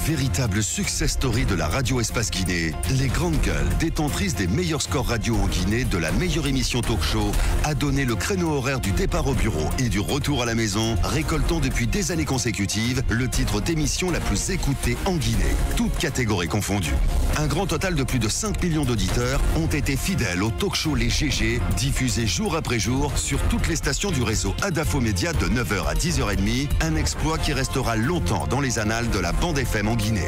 Véritable success story de la radio Espace Guinée, les Grandes Gueules, détentrices des meilleurs scores radio en Guinée, de la meilleure émission talk show, a donné le créneau horaire du départ au bureau et du retour à la maison, récoltant depuis des années consécutives le titre d'émission la plus écoutée en Guinée, toutes catégories confondues. Un grand total de plus de 5 millions d'auditeurs ont été fidèles au talk show Les GG, diffusé jour après jour sur toutes les stations du réseau Adafo Média de 9h à 10h30, un exploit qui restera longtemps dans les annales de la bande FM en Guinée.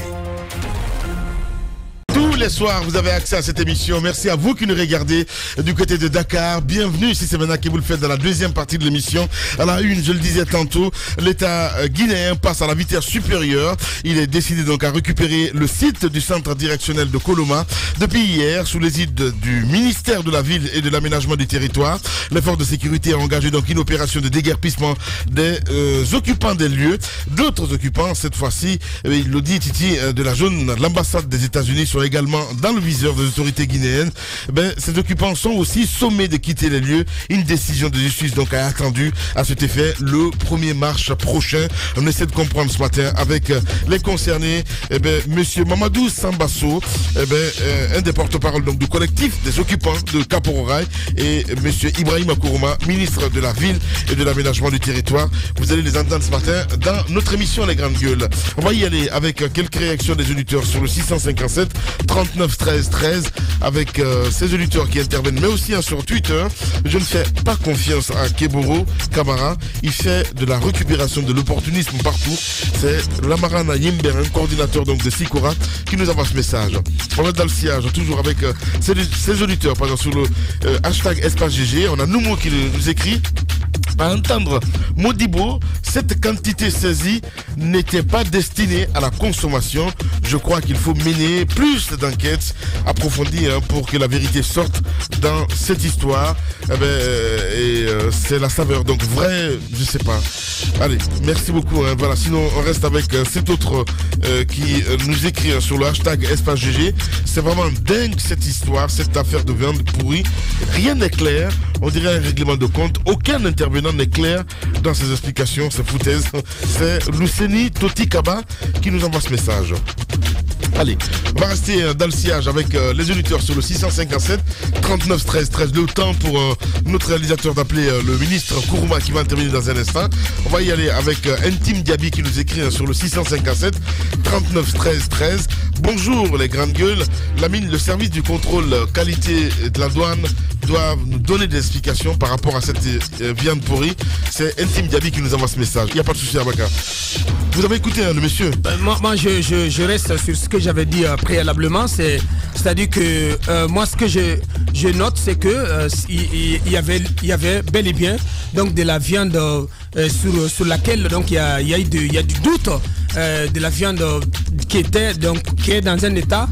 Tous les soirs, vous avez accès à cette émission. Merci à vous qui nous regardez du côté de Dakar. Bienvenue, ici c'est maintenant que vous le faites dans la deuxième partie de l'émission. À la une, je le disais tantôt, l'État guinéen passe à la vitesse supérieure. Il est décidé donc à récupérer le site du centre directionnel de Koloma. Depuis hier, sous l'égide du ministère de la Ville et de l'Aménagement du Territoire, les forces de sécurité ont engagé donc une opération de déguerpissement des occupants des lieux. D'autres occupants, cette fois-ci, il le dit Titi, de la zone, l'ambassade des États-Unis sont également dans le viseur des autorités guinéennes. Ces occupants sont aussi sommés de quitter les lieux. Une décision de justice donc a attendu à cet effet le 1er mars prochain. On essaie de comprendre ce matin avec les concernés, monsieur Mamadou Sambasso, un des porte-parole donc du collectif des occupants de Kapororaï, et monsieur Ibrahim Akourouma, ministre de la Ville et de l'Aménagement du Territoire. Vous allez les entendre ce matin dans notre émission Les Grandes Gueules. On va y aller avec quelques réactions des auditeurs sur le 657 39 13 13 avec ces auditeurs qui interviennent, mais aussi sur Twitter. Je ne fais pas confiance à Keboro Kamara. Il fait de la récupération de l'opportunisme partout. C'est Lamarana Yimber, un coordinateur donc de Sikora, qui nous envoie ce message. On est dans le sillage, toujours avec ces auditeurs, par exemple sur le hashtag Espace GG. On a Noumo qui nous écrit: à entendre Modibo, cette quantité saisie n'était pas destinée à la consommation. Je crois qu'il faut mener plus d'enquêtes approfondies pour que la vérité sorte dans cette histoire. C'est la saveur, donc vrai, je sais pas. Allez, merci beaucoup. Voilà, sinon on reste avec cet autre qui nous écrit sur le hashtag Espace GG. C'est vraiment dingue cette histoire, cette affaire de viande pourrie. Rien n'est clair. On dirait un règlement de compte. Aucun intervenant n'est clair dans ses explications, ces foutaises. C'est Luceni Totikaba qui nous envoie ce message. Allez, on va rester dans le sillage avec les auditeurs sur le 657 39 13 13. Le temps pour notre réalisateur d'appeler le ministre Kourouma qui va intervenir dans un instant. On va y aller avec Intime Diaby qui nous écrit sur le 657 39 13 13. Bonjour les Grandes Gueules. Le service du contrôle qualité de la douane doit nous donner des explications par rapport à cette viande pourrie. C'est Intime Diaby qui nous envoie ce message. Il n'y a pas de souci, Abaka. Vous avez écouté le monsieur? Moi je reste sur ce que j'avais dit préalablement. C'est-à-dire que moi ce que je note, c'est que il y avait bel et bien donc de la viande sur laquelle donc il y a du doute de la viande qui est dans un état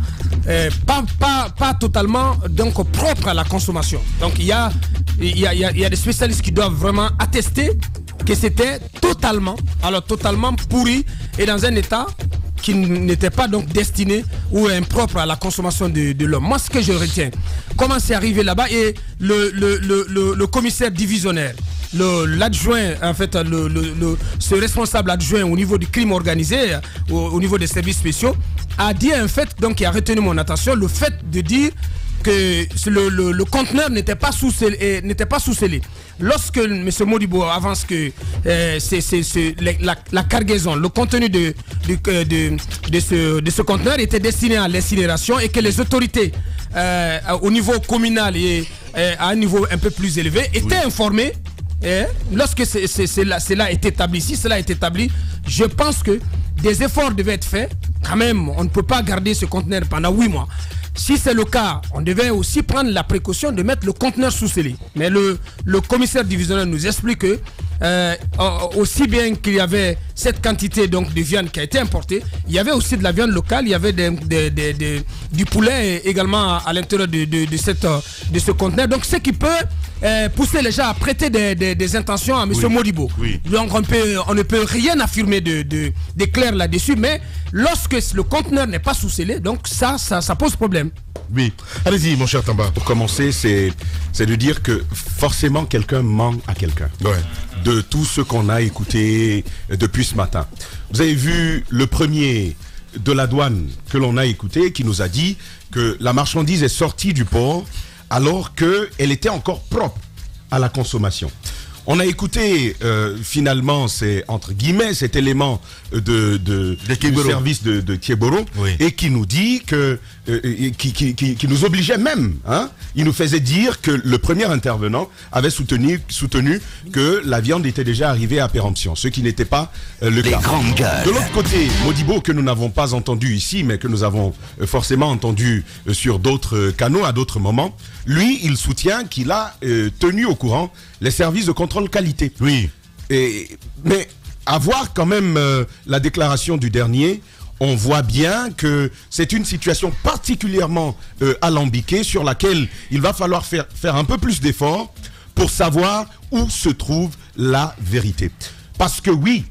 pas totalement donc propre à la consommation. Donc il y a des spécialistes qui doivent vraiment attester que c'était totalement pourri et dans un état qui n'était pas donc destiné ou impropre à la consommation de l'homme. Moi, ce que je retiens, comment c'est arrivé là-bas, et le commissaire divisionnaire, l'adjoint, en fait, ce responsable adjoint au niveau du crime organisé, au niveau des services spéciaux, a dit en fait, donc il a retenu mon attention, le fait de dire que le conteneur n'était pas sous-scellé. Lorsque M. Modibo avance que la cargaison, le contenu de ce conteneur était destiné à l'incinération et que les autorités au niveau communal et à un niveau un peu plus élevé étaient informées, lorsque cela est établi, si cela est établi, je pense que des efforts devaient être faits. Quand même, on ne peut pas garder ce conteneur pendant 8 mois. Si c'est le cas, on devait aussi prendre la précaution de mettre le conteneur sous scellé. Mais le commissaire divisionnaire nous explique que aussi bien qu'il y avait cette quantité donc de viande qui a été importée, il y avait aussi de la viande locale, il y avait du poulet également à l'intérieur de ce conteneur. Donc ce qui peut pousser les gens à prêter des intentions à M. Modibo. Oui. Donc on ne peut rien affirmer de clair là-dessus, mais lorsque le conteneur n'est pas sous scellé, donc ça pose problème. Oui, allez-y mon cher Tamba. Pour commencer, c'est de dire que forcément quelqu'un ment à quelqu'un. Ouais. De tout ce qu'on a écouté depuis ce matin. Vous avez vu le premier de la douane que l'on a écouté qui nous a dit que la marchandise est sortie du port alors qu'elle était encore propre à la consommation. On a écouté finalement, entre guillemets, cet élément du service de Thieboro, oui, et qui nous dit que, qui nous obligeait même, hein, il nous faisait dire que le premier intervenant avait soutenu que la viande était déjà arrivée à péremption, ce qui n'était pas le cas. De l'autre côté, Modibo, que nous n'avons pas entendu ici, mais que nous avons forcément entendu sur d'autres canaux à d'autres moments, lui, il soutient qu'il a tenu au courant les services de contrôle qualité. Oui. Mais à voir quand même la déclaration du dernier, on voit bien que c'est une situation particulièrement alambiquée sur laquelle il va falloir faire un peu plus d'efforts pour savoir où se trouve la vérité. Parce que oui,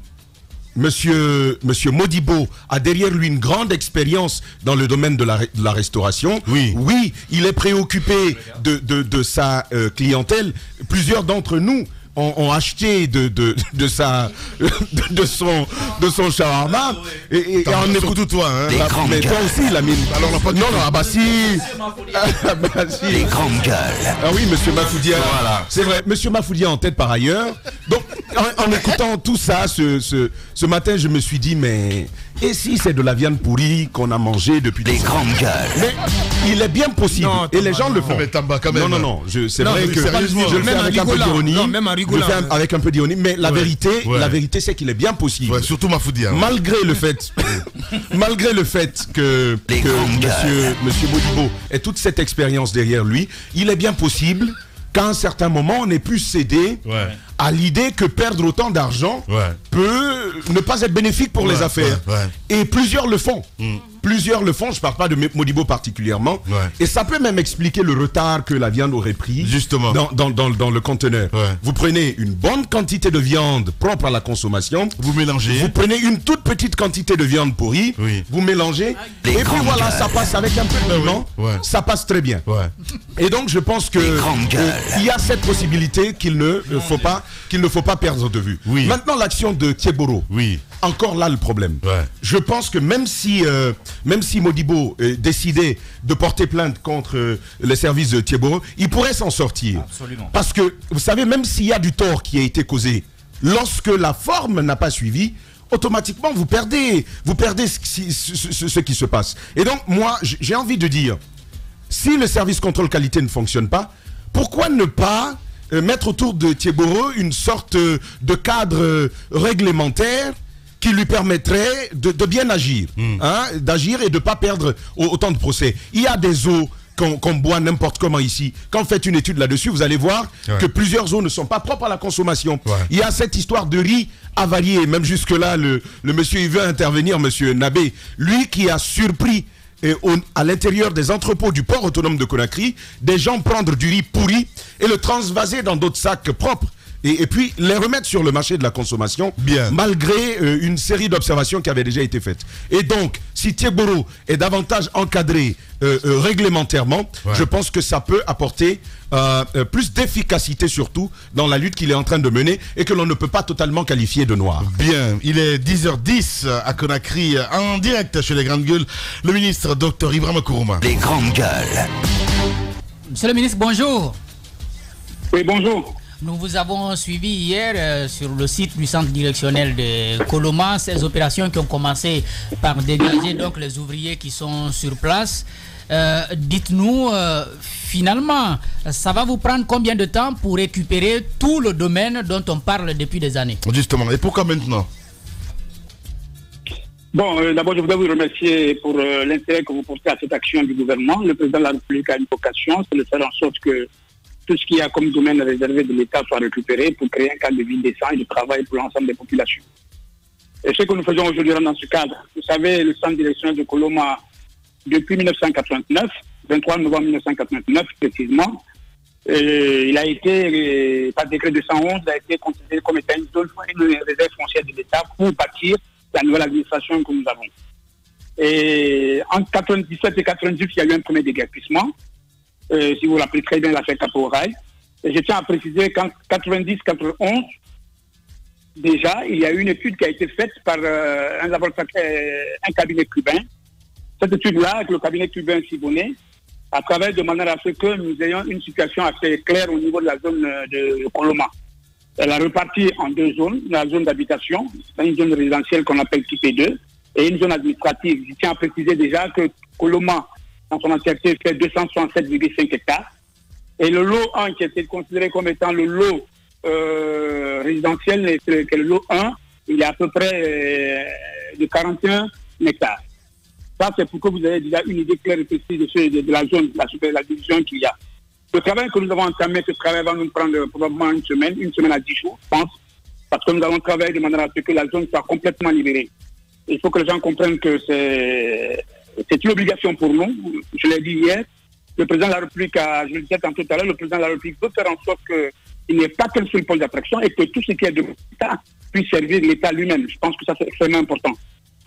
Monsieur Modibo a derrière lui une grande expérience dans le domaine de la restauration. Oui. Oui, il est préoccupé de sa clientèle. Plusieurs d'entre nous ont acheté de son shawarma et en écoute toi, hein. Mais toi aussi, Lamine. Alors on pas non, ah bah si. Les grandes gueules. Ah oui, monsieur Mafoudia. Voilà. C'est vrai, monsieur Mafoudia en tête par ailleurs. Donc, en écoutant tout ça, ce matin, je me suis dit, mais et si c'est de la viande pourrie qu'on a mangé depuis des grandes gueules. Mais il est bien possible, non, et les gens le font. Mais Tamba, quand même. Non, c'est vrai que je le fais avec un peu d'ironie. Non, même en rigolant. Je le fais avec un peu d'ironie, mais la vérité, c'est qu'il est bien possible. Ouais, surtout Mafoudia. Malgré le fait que monsieur Modibo ait toute cette expérience derrière lui, il est bien possible qu'à un certain moment, on ait pu céder à l'idée que perdre autant d'argent peut ne pas être bénéfique pour les affaires. Et plusieurs le font. Plusieurs le font, je ne parle pas de Modibo particulièrement. Et ça peut même expliquer le retard que la viande aurait pris justement dans le conteneur. Vous prenez une bonne quantité de viande propre à la consommation. Vous mélangez. Vous prenez une toute petite quantité de viande pourrie. Vous mélangez. Et puis voilà, ça passe avec un peu de piment. Ça passe très bien. Et donc je pense que il y a cette possibilité qu'il ne faut pas perdre de vue. Maintenant, l'action de Thieboro. Encore là le problème. Je pense que même si Modibo décidait de porter plainte contre les services de Thieboro, il pourrait s'en sortir. Absolument. Parce que, vous savez, même s'il y a du tort qui a été causé, lorsque la forme n'a pas suivi, automatiquement vous perdez ce qui se passe. Et donc, moi, j'ai envie de dire, si le service contrôle qualité ne fonctionne pas, pourquoi ne pas mettre autour de Thieboro une sorte de cadre réglementaire qui lui permettrait de bien agir, d'agir et de ne pas perdre autant de procès. Il y a des eaux qu'on boit n'importe comment ici. Quand vous faites une étude là-dessus, vous allez voir que plusieurs eaux ne sont pas propres à la consommation. Il y a cette histoire de riz avarié, même jusque-là, le monsieur, il veut intervenir, monsieur Nabé, lui qui a surpris à l'intérieur des entrepôts du port autonome de Conakry, des gens prendre du riz pourri et le transvaser dans d'autres sacs propres. Et puis les remettre sur le marché de la consommation, malgré une série d'observations qui avaient déjà été faites. Et donc, si Thieboro est davantage encadré réglementairement, je pense que ça peut apporter plus d'efficacité, surtout dans la lutte qu'il est en train de mener et que l'on ne peut pas totalement qualifier de noire. Bien, il est 10h10 à Conakry, en direct chez les Grandes Gueules, le ministre Dr Ibrahima Kourouma. Les Grandes Gueules. Monsieur le ministre, bonjour. Oui, bonjour. Nous vous avons suivi hier sur le site du centre directionnel de Coloma, ces opérations qui ont commencé par dégager donc les ouvriers qui sont sur place. Dites-nous, finalement, ça va vous prendre combien de temps pour récupérer tout le domaine dont on parle depuis des années? Justement, et pourquoi maintenant? Bon, d'abord, je voudrais vous remercier pour l'intérêt que vous portez à cette action du gouvernement. Le président de la République a une vocation, c'est de faire en sorte que tout ce qu'il y a comme domaine réservé de l'État soit récupéré pour créer un cadre de vie décent et de travail pour l'ensemble des populations. Et ce que nous faisons aujourd'hui dans ce cadre, vous savez, le centre directionnel de Coloma, depuis 1989, 23 novembre 1989 précisément, il a été, par décret 211, il a été considéré comme étant une zone, une réserve foncière de l'État pour bâtir la nouvelle administration que nous avons. Et en 97 et 98, il y a eu un premier déguerpissement. Si vous vous rappelez très bien l'affaire Caporal. Et je tiens à préciser qu'en 90-91, déjà, il y a eu une étude qui a été faite par un cabinet cubain. Cette étude-là, avec le cabinet cubain Siboney, a travaillé de manière à ce que nous ayons une situation assez claire au niveau de la zone de Coloma. Elle a reparti en 2 zones, la zone d'habitation, une zone résidentielle qu'on appelle type 2, et une zone administrative. Je tiens à préciser déjà que Coloma, dans son entièreté, fait 267,5 hectares. Et le lot 1, qui était considéré comme étant le lot résidentiel, qui est le lot 1, il est à peu près de 41 hectares. Ça, c'est pour que vous ayez déjà une idée claire et précise de la zone, de la division qu'il y a. Le travail que nous avons entamé, ce travail va nous prendre probablement une semaine à 10 jours, je pense, parce que nous allons travailler de manière à ce que la zone soit complètement libérée. Il faut que les gens comprennent que c'est une obligation pour nous. Je l'ai dit hier, le président de la République, je le disais tout à l'heure, le président de la République veut faire en sorte qu'il n'y ait pas qu'un seul pôle d'attraction et que tout ce qui est de l'État puisse servir l'État lui-même. Je pense que ça, c'est extrêmement important.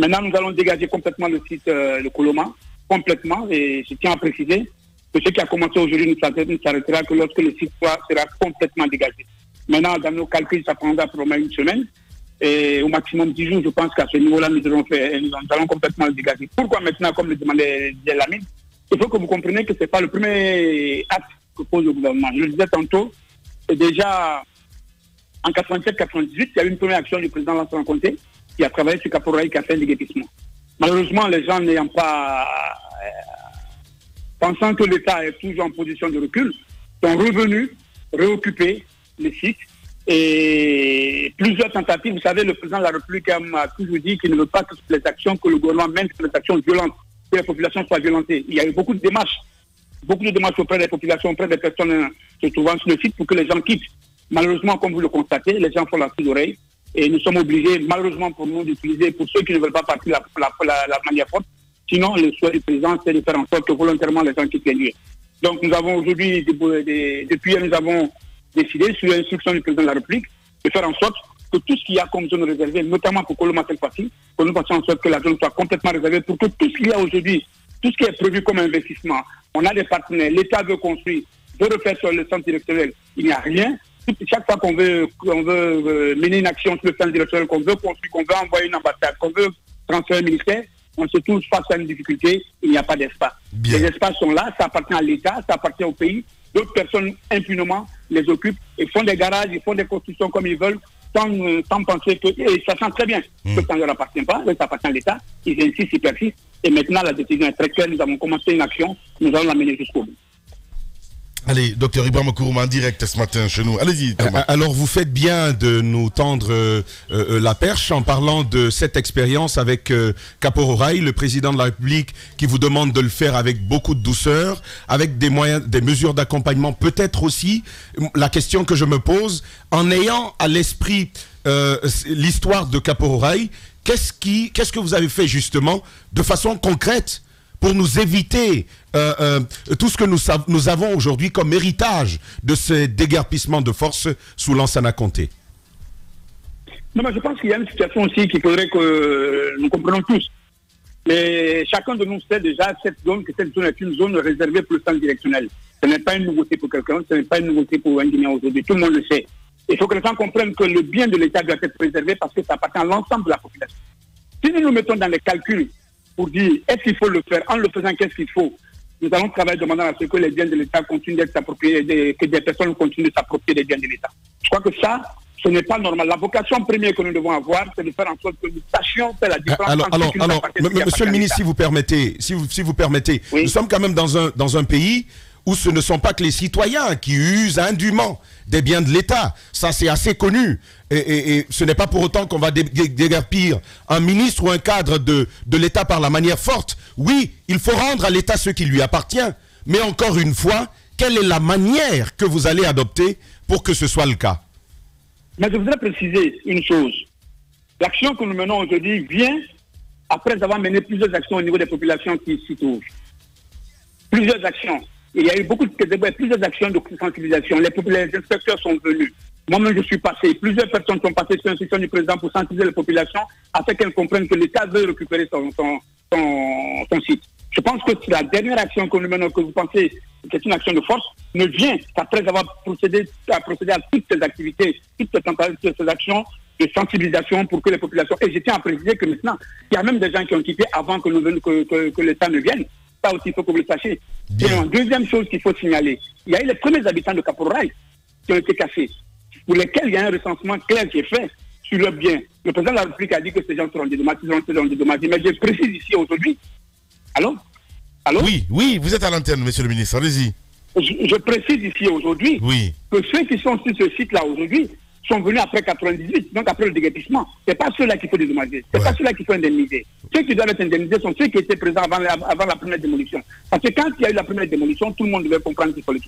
Maintenant, nous allons dégager complètement le site de Coloma, complètement, et je tiens à préciser que ce qui a commencé aujourd'hui ne s'arrêtera que lorsque le site sera complètement dégagé. Maintenant, dans nos calculs, ça prendra probablement une semaine, et au maximum 10 jours, je pense qu'à ce niveau-là, nous allons complètement le dégager. Pourquoi maintenant, comme le demandait Lamine, il faut que vous compreniez que ce n'est pas le premier acte que pose le gouvernement. Je le disais tantôt, déjà en 87-98, il y a eu une première action du président Lansana Conté, qui a travaillé sur Caporaï, qui a fait un déguerpissement. Malheureusement, les gens n'ayant pas, pensant que l'État est toujours en position de recul, sont revenus réoccuper les sites. Et plusieurs tentatives, vous savez, le président de la République a toujours dit qu'il ne veut pas que les actions que le gouvernement mène soient des actions violentes, que les populations soient violentées. Il y a eu beaucoup de démarches auprès des populations, auprès des personnes se trouvant sur le site pour que les gens quittent. Malheureusement, comme vous le constatez, les gens font la sourde oreille. Et nous sommes obligés, malheureusement pour nous, d'utiliser, pour ceux qui ne veulent pas partir, la manière forte. Sinon, le souhait du président, c'est de faire en sorte que volontairement les gens quittent les lieux. Donc nous avons aujourd'hui, depuis hier, nous avons décidé, sur l'instruction du président de la République, de faire en sorte que tout ce qu'il y a comme zone réservée, notamment pour Coloma cette fois-ci, que nous fassions en sorte que la zone soit complètement réservée pour que tout ce qu'il y a aujourd'hui, tout ce qui est prévu comme investissement, on a des partenaires, l'État veut construire, veut refaire sur le centre directionnel, il n'y a rien. Chaque fois qu'on veut mener une action sur le centre directionnel, qu'on veut construire, qu'on veut envoyer une ambassade, qu'on veut transférer un ministère, on se trouve face à une difficulté, il n'y a pas d'espace. Les espaces sont là, ça appartient à l'État, ça appartient au pays. D'autres personnes impunément les occupent et font des garages, ils font des constructions comme ils veulent, sans penser que, et sachant très bien que ça ne leur appartient pas, ça appartient à l'État, ils insistent, ils persistent. Et maintenant, la décision est très claire, nous avons commencé une action, nous allons la mener jusqu'au bout. Allez, docteur Ibrahim Kourouma en direct ce matin chez nous. Allez-y, Thomas. Alors, vous faites bien de nous tendre la perche en parlant de cette expérience avec Kapo-Roraï, le président de la République, qui vous demande de le faire avec beaucoup de douceur, avec des moyens, des mesures d'accompagnement. Peut-être aussi, la question que je me pose, en ayant à l'esprit l'histoire de Kapo-Roraï, qu'est-ce que vous avez fait justement de façon concrète pour nous éviter tout ce que nous avons aujourd'hui comme héritage de ces déguerpissements de force sous Lansana Conté? Non, mais je pense qu'il y a une situation aussi qu'il faudrait que nous comprenions tous. Mais chacun de nous sait déjà que cette zone est une zone réservée pour le centre directionnel. Ce n'est pas une nouveauté pour quelqu'un, ce n'est pas une nouveauté pour un Guinéen aujourd'hui. Tout le monde le sait. Il faut que les gens comprennent que le bien de l'État doit être préservé parce que ça appartient à l'ensemble de la population. Si nous nous mettons dans les calculs pour dire est-ce qu'il faut le faire, en le faisant qu'est-ce qu'il faut, nous allons travailler demandant à ce que les biens de l'État continuent d'être appropriés, que des personnes continuent de s'approprier des biens de l'État. Je crois que ça, ce n'est pas normal. La vocation première que nous devons avoir, c'est de faire en sorte que nous sachions faire la différence. Alors, monsieur le ministre, si vous permettez, oui. Nous sommes quand même dans un pays où ce ne sont pas que les citoyens qui usent indûment des biens de l'État. Ça, c'est assez connu. Et ce n'est pas pour autant qu'on va déguerpir un ministre ou un cadre de l'État par la manière forte. Oui, il faut rendre à l'État ce qui lui appartient. Mais encore une fois, quelle est la manière que vous allez adopter pour que ce soit le cas? Mais je voudrais préciser une chose. L'action que nous menons aujourd'hui vient après avoir mené plusieurs actions au niveau des populations qui s'y trouvent. Plusieurs actions. Il y a eu plusieurs actions de sensibilisation. Les inspecteurs sont venus. Moi-même, je suis passé. Plusieurs personnes sont passées sur l'instruction du président pour sensibiliser les populations afin qu'elles comprennent que l'État veut récupérer son site. Je pense que la dernière action que nous menons, que vous pensez que c'est une action de force, ne vient qu'après avoir procédé à toutes ces activités, toutes ces actions de sensibilisation pour que les populations... Et je tiens à préciser que maintenant, il y a même des gens qui ont quitté avant que l'État ne vienne. Ça aussi, il faut que vous le sachiez. Et une deuxième chose qu'il faut signaler, il y a eu les premiers habitants de Caporal qui ont été cassés, pour lesquels il y a un recensement clair qui est fait sur leurs biens. Le président de la République a dit que ces gens seront dédommagés, mais je précise ici aujourd'hui. Allô? Oui, vous êtes à l'antenne, monsieur le ministre, allez-y. Je précise ici aujourd'hui que ceux qui sont sur ce site-là aujourd'hui sont venus après 98, donc après le déguerpissement. Ce n'est pas ceux-là qu'il faut dédommager, ce n'est pas ceux-là qu'il faut indemniser. Ceux qui doivent être indemnisés sont ceux qui étaient présents avant la première démolition. Parce que quand il y a eu la première démolition, tout le monde devait comprendre qu'il fallait.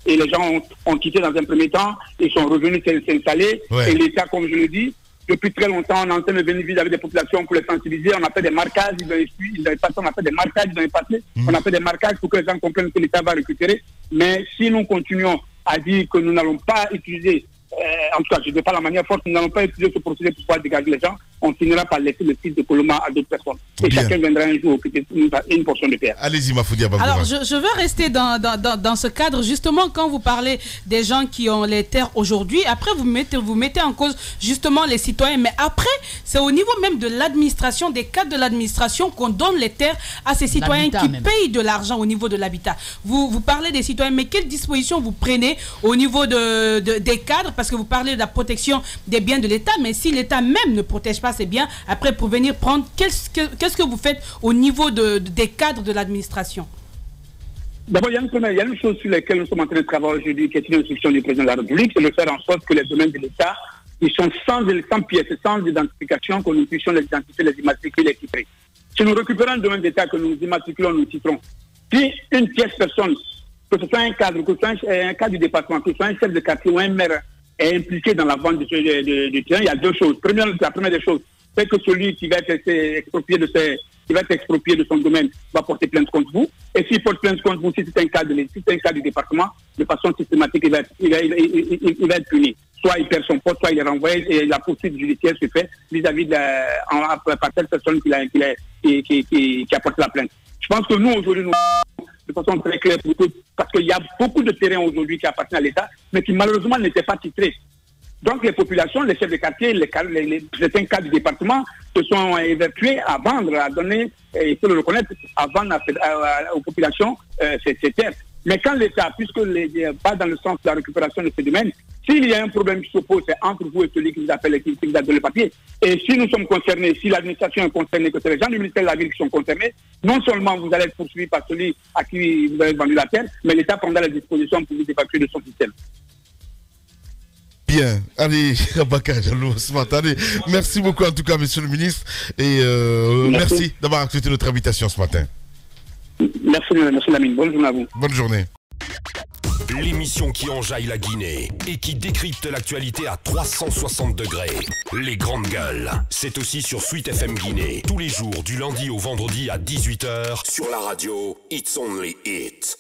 Et les gens ont quitté dans un premier temps, ils sont revenus s'installer, et l'État, comme je le dis, depuis très longtemps, on est en train de venir vivre avec des populations pour les sensibiliser. On a fait des marquages, on a fait des marquages dans les passés. On a fait des marquages pour que les gens comprennent que l'État va récupérer. Mais si nous continuons à dire que nous n'allons pas utiliser, en tout cas, je ne veux pas la manière forte, nous n'allons pas utiliser ce procédé pour pouvoir dégager les gens, on finira par laisser le site de Coloma à d'autres personnes. Et chacun viendra un jour occuper une portion de terre. Allez-y, Mafoudia Baboura. Alors, je veux rester dans ce cadre, justement, quand vous parlez des gens qui ont les terres aujourd'hui. Après, vous mettez en cause, justement, les citoyens. Mais après, c'est au niveau même de l'administration, des cadres de l'administration, qu'on donne les terres à ces citoyens qui payent de l'argent au niveau de l'habitat. Vous parlez des citoyens, mais quelles dispositions vous prenez au niveau des cadres? Parce que vous parlez de la protection des biens de l'État, mais si l'État même ne protège pas ses biens, après pour venir prendre, qu'est-ce que vous faites au niveau des cadres de l'administration? D'abord, il y a une chose sur laquelle nous sommes en train de travailler aujourd'hui, qui est une instruction du président de la République, c'est de faire en sorte que les domaines de l'État, ils sont sans pièces, sans identification, que nous puissions les identifier, les immatriculer, les titrer. Si nous récupérons un domaine d'État, que nous immatriculons, nous titrons, si une pièce personne, que ce soit un cadre, que ce soit un cadre du département, que ce soit un chef de quartier ou un maire, est impliqué dans la vente du terrain, il y a deux choses. La première des choses, c'est que celui qui va être exproprié de son domaine va porter plainte contre vous. Et s'il porte plainte contre vous, si c'est un cas du département, de façon systématique, il va être puni. Soit il perd son poste, soit il est renvoyé et la poursuite judiciaire se fait vis-à-vis par telle personne qui a porté la plainte. Je pense que nous, aujourd'hui, de façon très claire, parce qu'il y a beaucoup de terrains aujourd'hui qui appartiennent à l'État, mais qui malheureusement n'étaient pas titrés. Donc les populations, les chefs de quartier, certains cas du département se sont évertués à vendre, à donner, il faut le reconnaître, à vendre aux populations ces terres. Mais quand l'État, puisque pas dans le sens de la récupération de ces domaines, s'il y a un problème qui s'oppose, c'est entre vous et celui qui vous appelle et qui vous a donné le papier. Et si nous sommes concernés, si l'administration est concernée, que c'est les gens du ministère de la Ville qui sont concernés, non seulement vous allez être poursuivi par celui à qui vous avez vendu la terre, mais l'État prendra les dispositions pour vous évacuer de son système. Bien, allez, Abaka Diallo, ce matin. Allez, merci beaucoup en tout cas, monsieur le ministre, et merci d'avoir accepté notre invitation ce matin. Merci Lamine, bonne journée à vous. Bonne journée. L'émission qui enjaille la Guinée et qui décrypte l'actualité à 360 degrés. Les grandes gueules. C'est aussi sur Sweet FM Guinée, tous les jours du lundi au vendredi à 18h sur la radio It's Only It.